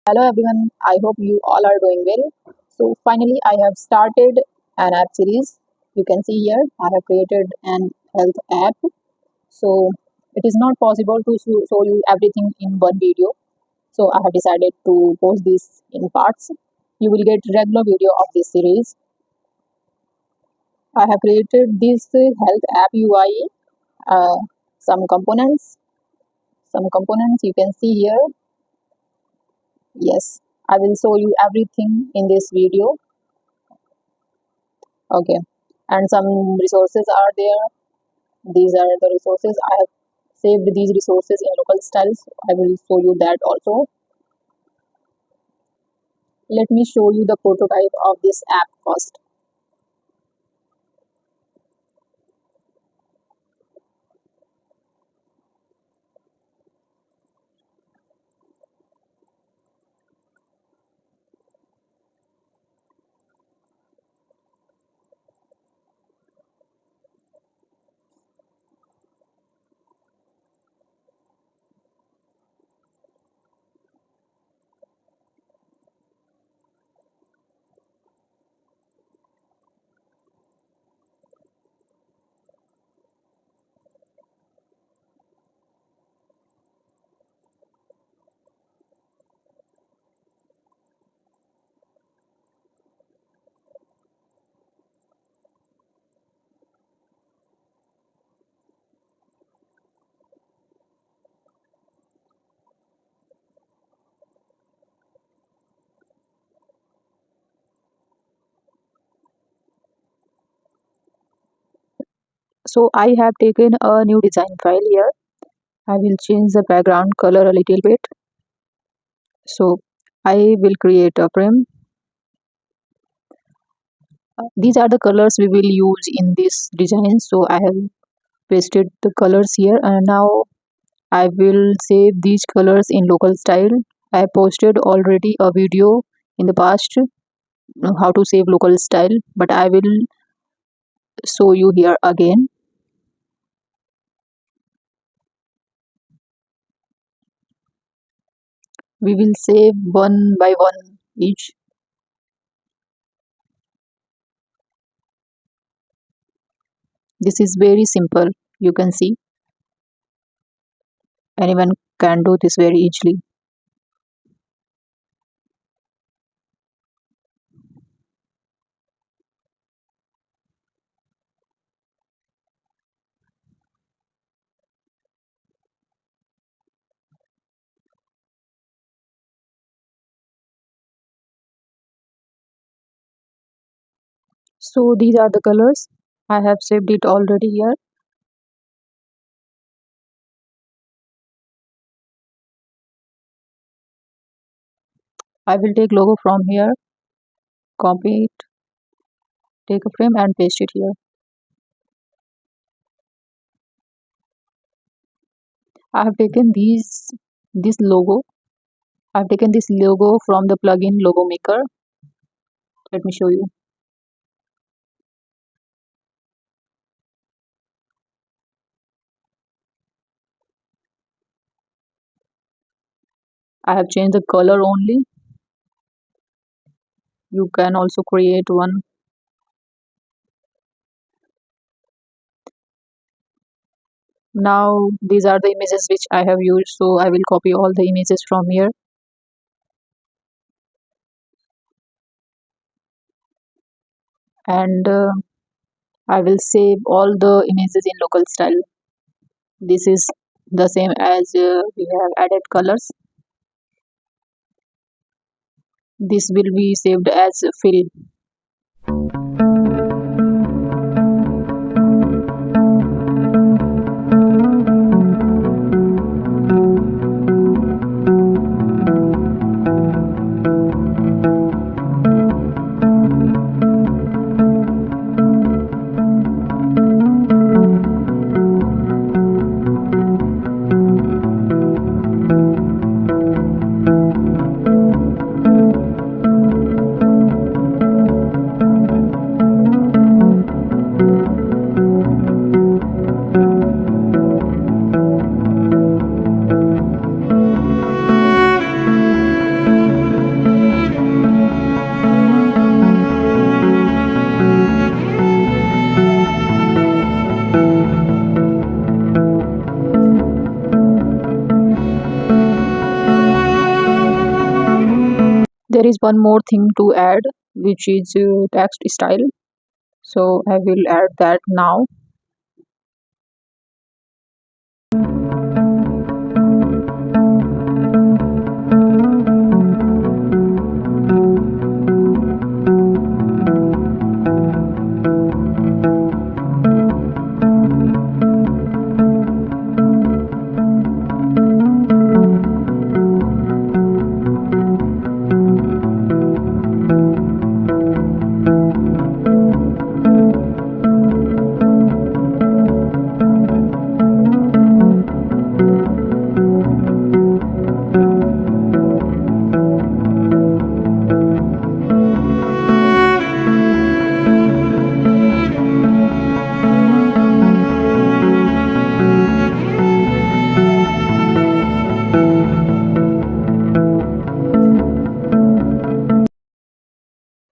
Hello everyone, I hope you all are doing well. So finally I have started an app series. You can see here I have created an health app. So it is not possible to show you everything in one video. So I have decided to post this in parts. You will get regular video of this series. I have created this health app UI, uh, some components. Some components you can see here. Yes, I will show you everything in this video. Okay, and some resources are there. These are the resources. I have saved these resources in local styles. I will show you that also. Let me show you the prototype of this app first. So I have taken a new design file here. I will change the background color a little bit. So I will create a frame. These are the colors we will use in this design. So I have pasted the colors here, and now I will save these colors in local style. I posted already a video in the past how to save local style, but I will show you here again. We will save one by one each. This is very simple. You can see anyone can do this very easily. So these are the colors. I have saved it already here. I will take logo from here, copy it, take a frame and paste it here. I have taken this logo. I have taken this logo from the plugin Logo Maker. Let me show you. I have changed the color only. You can also create one. Now these are the images which I have used, so I will copy all the images from here, and I will save all the images in local style. This is the same as we have added colors. This will be saved as fill. There is one more thing to add, which is text style. So I will add that now.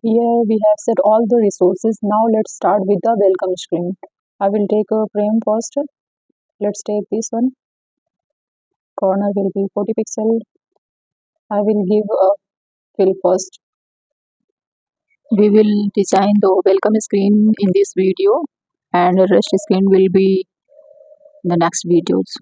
Here we have set all the resources. Now let's start with the welcome screen. I will take a frame first. Let's take this one. Corner will be 40 pixel. I will give a fill first. We will design the welcome screen in this video, and the rest screen will be in the next videos.